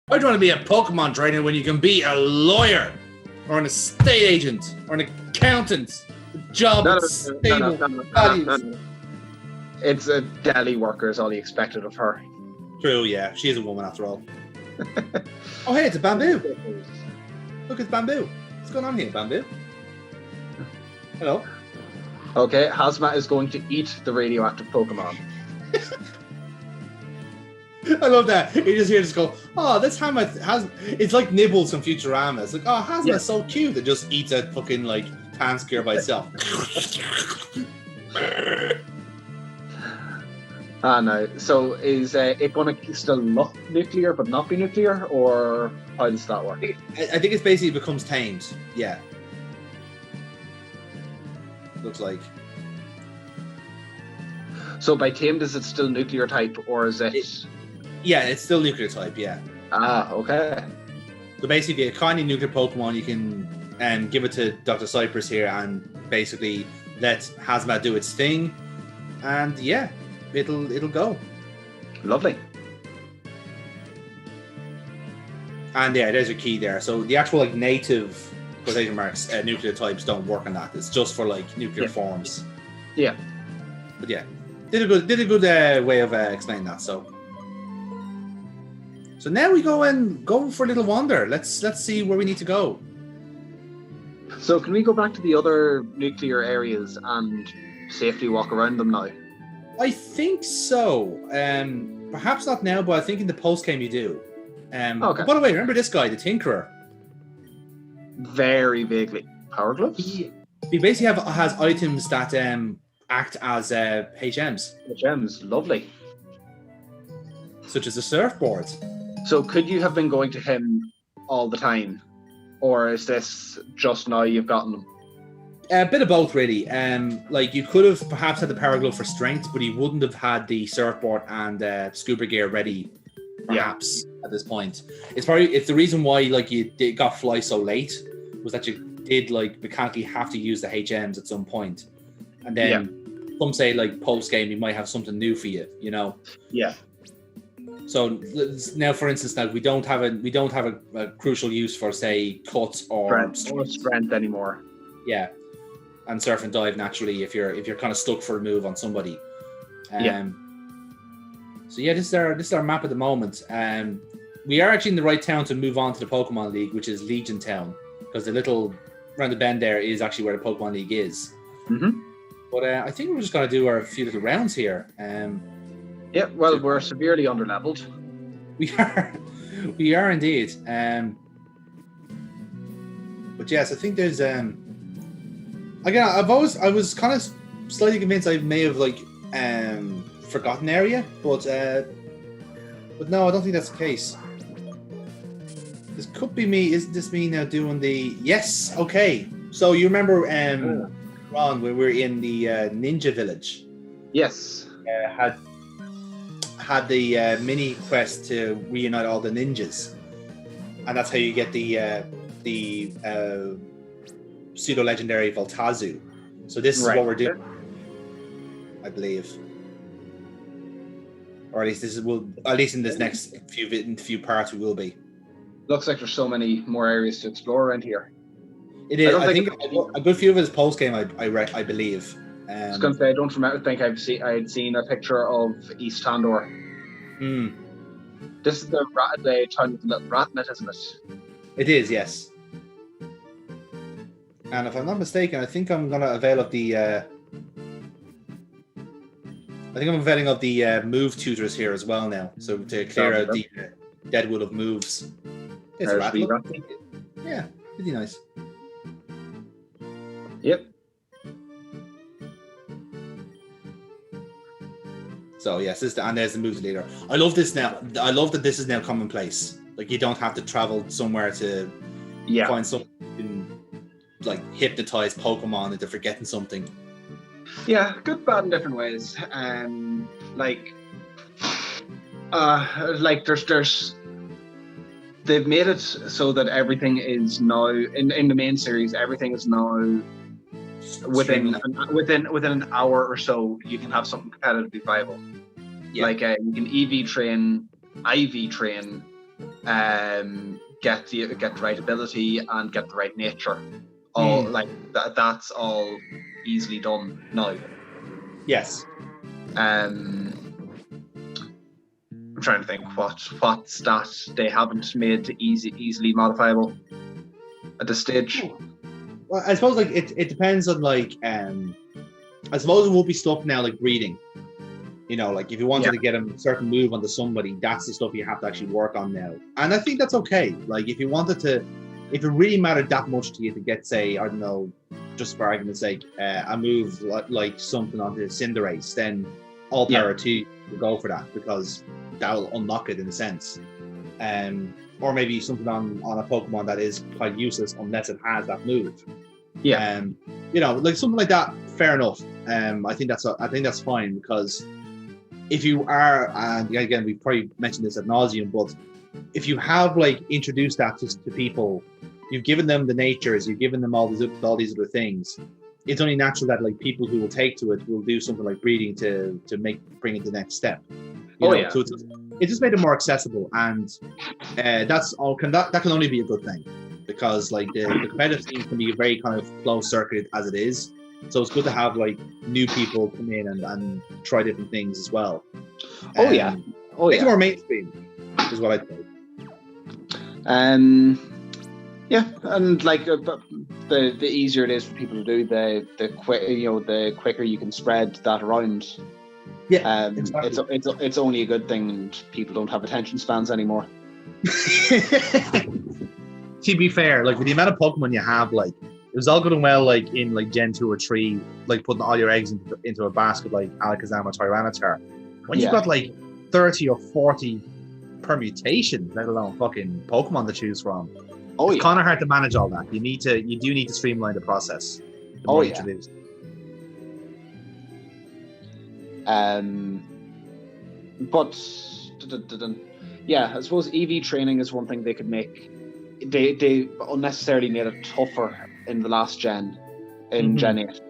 Why do you want to be a Pokemon trainer when you can be a lawyer or an estate agent or an accountant? The job is stable. No. It's a deli worker is all he expected of her. True, yeah. She is a woman after all. Oh, hey, it's a bamboo. Look, it's bamboo. What's going on here, bamboo? Hello. Okay, Hazmat is going to eat the radioactive Pokemon. I love that. You just hear this go, oh, this Hazmat has. It's like Nibbles from Futurama. It's like, oh, Hazmat's so cute. It just eats a fucking like Tanskier by itself. No. So is it going to still look nuclear but not be nuclear, or how does that work? I think it's basically becomes tamed. Yeah. Looks like. So by tamed, is it still nuclear type, or is it? Yeah, it's still nuclear type. Yeah. Okay. So basically, a kindly nuclear Pokemon, you can give it to Dr. Cypress here, and basically let Hazmat do its thing, and yeah, it'll go. Lovely. And yeah, there's your key there. So the actual like native quotation marks nuclear types don't work on that. It's just for like nuclear forms. Yeah. But yeah, did a good way of explaining that. So now we go for a little wander. Let's see where we need to go. So can we go back to the other nuclear areas and safely walk around them now? I think so. Perhaps not now, but I think in the post game you do. Okay. By the way, remember this guy, the Tinkerer? Very vaguely. Power gloves? He basically has items that act as HMs. HMs, lovely. Such as a surfboard. So could you have been going to him all the time? Or is this just now you've gotten them? A bit of both, really. Like you could have perhaps had the power glove for strength, but he wouldn't have had the surfboard and scuba gear ready, perhaps at this point. It's the reason why like you got fly so late was that you did like mechanically have to use the HMs at some point, and then some say like post game you might have something new for you, you know. Yeah. So now, for instance, now we don't have a crucial use for say cuts or strength anymore. Yeah. And surf and dive naturally if you're kind of stuck for a move on somebody. So yeah, this is our map at the moment. We are actually in the right town to move on to the Pokemon League, which is Legion Town, because the little around the bend there is actually where the Pokemon League is. Mm-hmm. But I think we're just gonna do our few little rounds here. Well, we're severely underleveled. We are indeed. But yes, I think there's again, I was kind of slightly convinced I may have like forgotten area, but no, I don't think that's the case. This could be me. Isn't this me now doing the? Yes. Okay. So you remember Ron, when we were in the Ninja Village? Yes. Had the mini quest to reunite all the ninjas, and that's how you get the pseudo legendary Voltazu. So this is what we're doing, I believe, or at least in this next few parts we will be. Looks like there's so many more areas to explore around here. It is. I think a good few of his post game. I believe. I was going to say I don't think I'd seen a picture of East Tandor. This is the town with the little rat in it, isn't it? It is, yes. And if I'm not mistaken, I think I'm going to avail of the. Availing of the move tutors here as well now, so to clear out the deadwood of moves. It's a rat. Yeah, pretty nice. Yep. So yes, and there's the moves leader. I love this now. I love that this is now commonplace. Like you don't have to travel somewhere to find something like hypnotize Pokemon into forgetting something. Yeah, good, bad, in different ways. There's they've made it so that everything is now in the main series. Everything is now within an hour or so. You can have something competitively viable. Yeah. Like you can EV train, IV train, get the right ability, and get the right nature. All like that's all easily done now. Yes. I'm trying to think what stat they haven't made easily modifiable at this stage. Well, I suppose like it depends on like I suppose it will be stuff now like breeding. Like if you wanted to get a certain move onto somebody, that's the stuff you have to actually work on now. And I think that's okay. Like if you wanted to, if it really mattered that much to you to get, say, I don't know, just for argument's sake, a move like something onto Cinderace, then all power to you to go for that, because that'll unlock it in a sense. Or maybe something on a Pokemon that is quite useless unless it has that move. Yeah. Like something like that, fair enough. I think that's fine, because if you are, and again, we've probably mentioned this ad nauseum, but if you have like introduced that to people, you've given them the natures, you've given them all these other things. It's only natural that like people who will take to it will do something like breeding to bring it to the next step. So it just made it more accessible, and that's all. That can only be a good thing, because like the competitive scene can be very kind of closed circuit as it is. So it's good to have like new people come in and try different things as well. Make it more mainstream is what I'd say. And like the easier it is for people to do, the quicker you can spread that around. Yeah, exactly. It's only a good thing, and people don't have attention spans anymore. To be fair, like with the amount of Pokemon you have, like it was all good and well, like in like Gen 2 or 3, like putting all your eggs into a basket like Alakazam or Tyranitar. When you've got like 30 or 40 permutations, let alone fucking Pokemon to choose from, it's kind of hard to manage all that. You do need to streamline the process. The more you introduce. But I suppose EV training is one thing they could make. They unnecessarily made it tougher in the last gen, in Gen 8,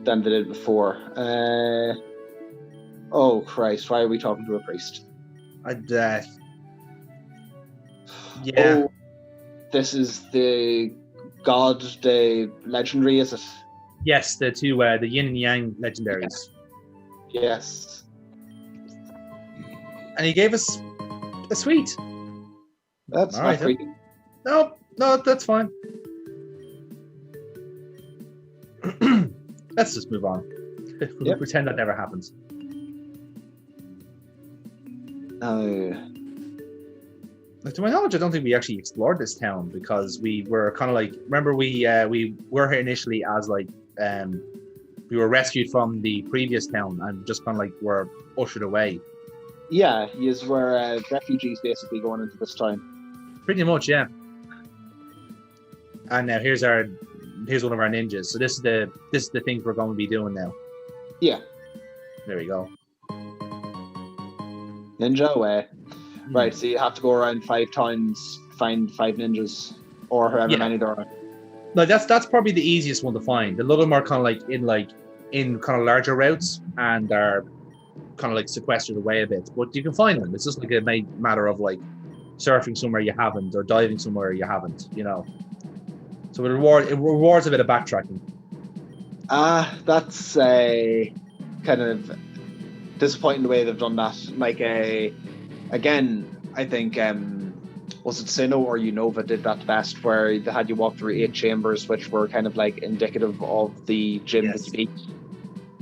than they did before. Oh Christ, why are we talking to a priest? Oh, this is the god, the legendary, is it? Yes, the two, the yin and yang legendaries. Yes. And he gave us a sweet. That's all not right. No, that's fine. Let's just move on. We'll pretend that never happens. Like, to my knowledge, I don't think we actually explored this town, because we were kind of like, remember we were here initially as like we were rescued from the previous town and just kind of like were ushered away. Yeah, you were refugees basically going into this town. Pretty much, yeah. And now here's one of our ninjas. So this is the things we're going to be doing now. Yeah. There we go. Ninja away. Right, so you have to go around 5 times, find 5 ninjas, or however many there are. No, that's probably the easiest one to find. A lot of them are kind of in kind of larger routes, and are kind of like sequestered away a bit. But you can find them. It's just like a matter of like surfing somewhere you haven't, or diving somewhere you haven't. So it rewards a bit of backtracking. That's a kind of disappointing the way they've done that. Like again, I think was it Sinnoh or Unova did that best, where they had you walk through 8 chambers, which were kind of like indicative of the gym that you beat.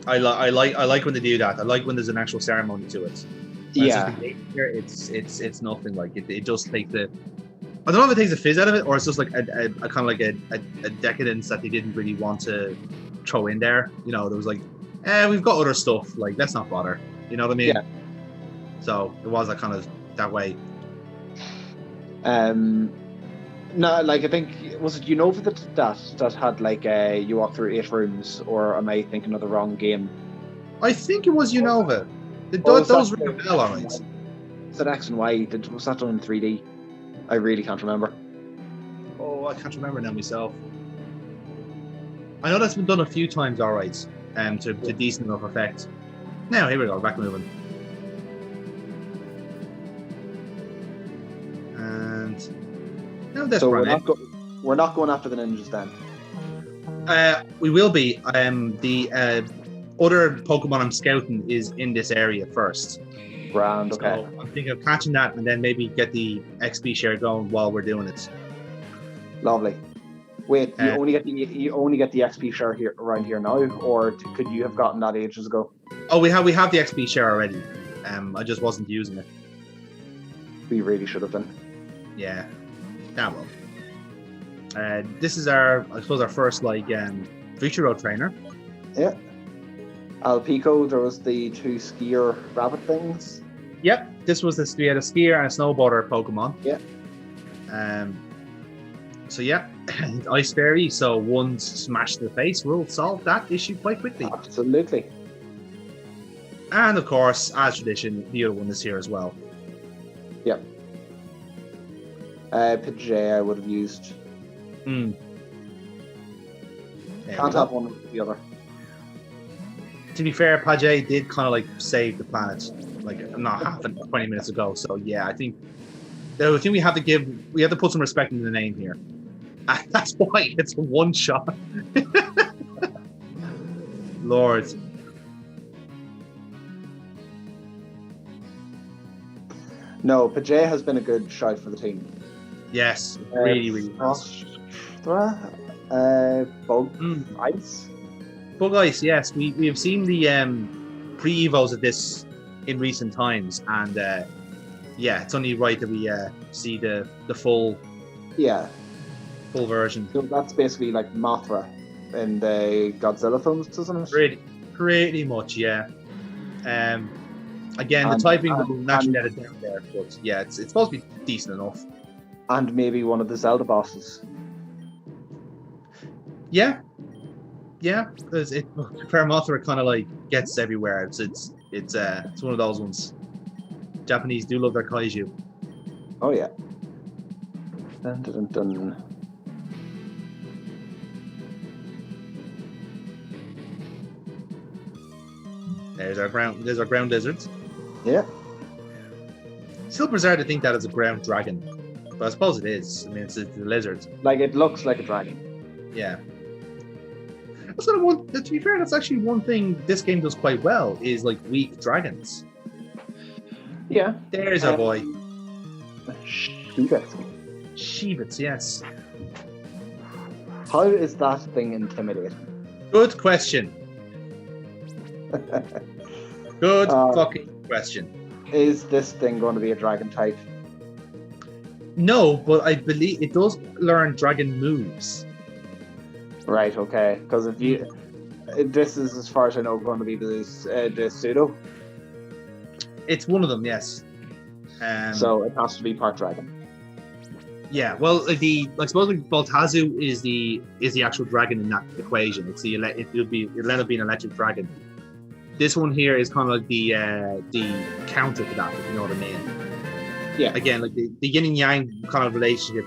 I like when they do that. I like when there's an actual ceremony to it. It's nothing. Like it just takes the. I don't know if it takes the fizz out of it, or it's just like a kind of like a decadence that they didn't really want to throw in there. There was like, we've got other stuff. Like, let's not bother. You know what I mean? Yeah. So it was kind of that way. No, like I think, was it Unova that had like you walk through 8 rooms, or am I thinking of the wrong game? I think it was Unova. Those ring a bell, alright. Was it X and Y? Was that done in 3D? I really can't remember. Oh, I can't remember now myself. I know that's been done a few times, alright, to decent enough effect. Now, here we go, back moving. Right. No, that's So right. we're not going after the ninjas then. We will be. The other Pokemon I'm scouting is in this area first. Grand, okay. So I'm thinking of catching that and then maybe get the XP share going while we're doing it. Lovely. Wait, you only get the XP share here around here now, or could you have gotten that ages ago? Oh, we have the XP share already. I just wasn't using it. We really should have been. Yeah. Well. This is our first Future Road trainer. Yeah. Alpico, there was the 2 skier rabbit things. Yep. This was we had a skier and a snowboarder Pokemon. Yeah. So yeah, Ice Fairy. So one smash to the face will solve that issue quite quickly. Absolutely. And of course, as tradition, the other one is here as well. Yep. Pidgey I would have used. Can't have one or the other. To be fair, Pidgey did kind of save the planet, not half 20 minutes ago. So yeah, I think we have to put some respect in the name here. And that's why it's a one shot. Lord. No, Pidgey has been a good shout for the team. Yes, really nice. Bug Ice? Bug Ice, yes. We have seen the pre-evos of this in recent times, and it's only right that we see the full version. So that's basically like Mothra in the Godzilla films, isn't it? Pretty much, yeah. Again, the typing will naturally let it down there, but yeah, it's supposed to be decent enough. And maybe one of the Zelda bosses. Yeah, because Mothra kind of gets everywhere. It's one of those ones. Japanese do love their kaiju. Oh yeah. Dun, dun, dun. There's our ground lizards. Yeah. Still bizarre to think that it's a ground dragon, but I suppose it is. I mean, it's a lizard. It looks like a dragon. Yeah. That's to be fair, that's actually one thing this game does quite well, is weak dragons. Yeah. There's our boy. Sheebits, yes. How is that thing intimidating? Good question. Good fucking question. Is this thing going to be a dragon type? No, but I believe it does learn dragon moves. Right, okay. Because this is, as far as I know, going to be the pseudo. It's one of them, yes. So it has to be part dragon. Yeah, well, I suppose Baltazu is the actual dragon in that equation. It'll end up being an electric dragon. This one here is kind of like the counter to that, if you know what I mean. Yeah. Again, the yin and yang kind of relationship,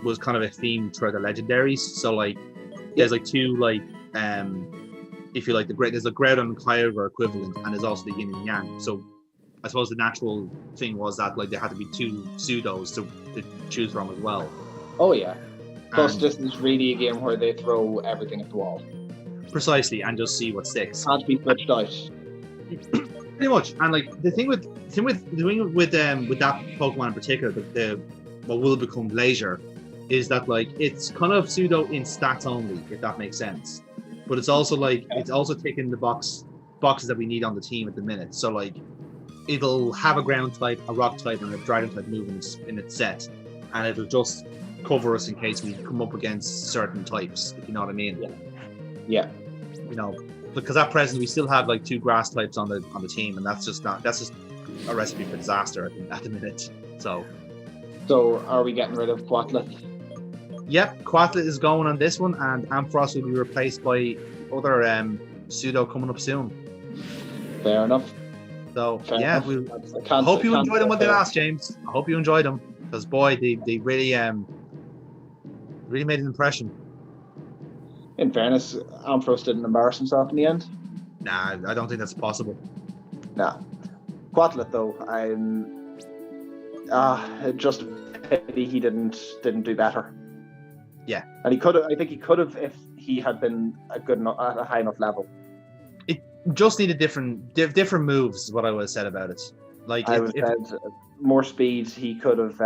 was kind of a theme throughout the legendaries. So there's two if you there's a Groudon and Kyogre equivalent, and there's also the yin and yang. So I suppose the natural thing was that there had to be 2 pseudos to choose from as well. Oh yeah. Plus, this is really a game where they throw everything at the wall. Precisely, and just see what sticks. Can't be switched out. Pretty much, and the thing with that Pokemon in particular, what will become Glacier, is that it's kind of pseudo in stats only, if that makes sense. But it's also it's also taking the boxes that we need on the team at the minute. So it'll have a ground type, a rock type, and a dragon type move in its set, and it'll just cover us in case we come up against certain types, if you know what I mean. Yeah. Because at present we still have 2 grass types on the team, and that's just a recipe for disaster at the minute. So are we getting rid of Quatlet? Yep, Quatlet is going on this one, and Ampharos will be replaced by other pseudo coming up soon. Fair enough. So I hope you enjoyed them when they last, James. I hope you enjoyed them, because boy, they really made an impression. In fairness, Ampharos didn't embarrass himself in the end. Nah, I don't think that's possible. Nah. Quatlet, though, pity he didn't do better. Yeah. And he could have. I think he could have if he had been at a high enough level. It just needed different moves. Is what I would have said about it. Like I would have said more speed. He could have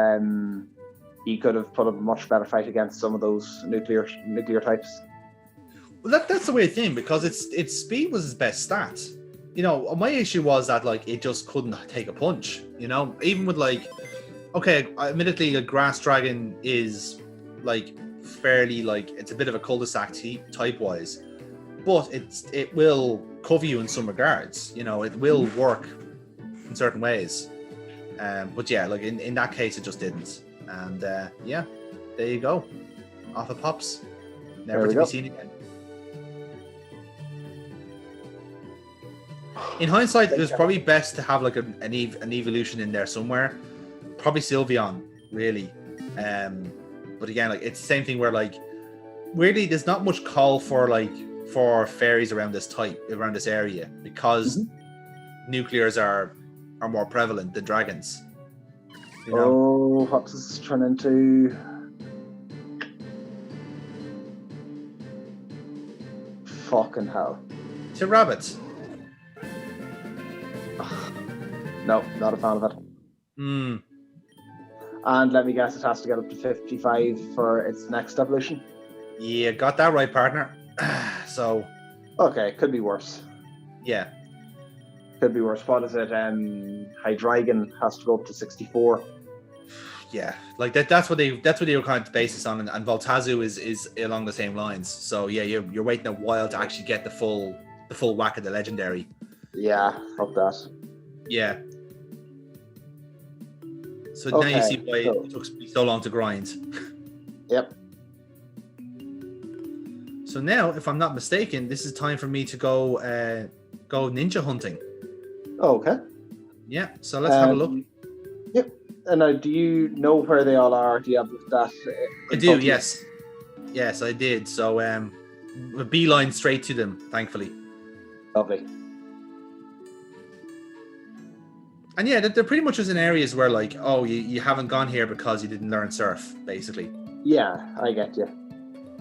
put up a much better fight against some of those nuclear types. Well, that's the weird thing, because its speed was his best stat. You know, my issue was that like it just couldn't take a punch. You know, even with like, okay, admittedly, a grass dragon is like fairly like it's a bit of a cul-de-sac type wise, but it will cover you in some regards. You know, it will work in certain ways. But yeah, like in that case, it just didn't. And yeah, there you go. Off it pops. Never to be seen again. In hindsight, it was probably best to have like an evolution in there somewhere. Probably Sylveon, really. But again, like it's the same thing where like weirdly there's not much call for fairies around this area, because nuclears are more prevalent than dragons. You know? Oh, what does this turn into? Fucking hell. To rabbits. No, not a fan of it. And let me guess, it has to get up to 55 for its next evolution. Yeah, got that right, partner. So. Okay, could be worse. Yeah. Could be worse. What is it? Hydreigon has to go up to 64. Yeah, like that's what they were kind of based this on, and Voltazu is along the same lines. So yeah, you're waiting a while to actually get the full whack of the legendary. Yeah, fuck that. Yeah. So now you see why it took me so long to grind. Yep. So now, if I'm not mistaken, this is time for me to go ninja hunting. Oh, okay. Yeah. So let's have a look. Yep. And do you know where they all are? Do you have that? I do. Yes. Yes, I did. So a beeline straight to them, thankfully. Lovely. And yeah, they're pretty much just in areas where like, oh, you haven't gone here because you didn't learn surf, basically. Yeah, I get you.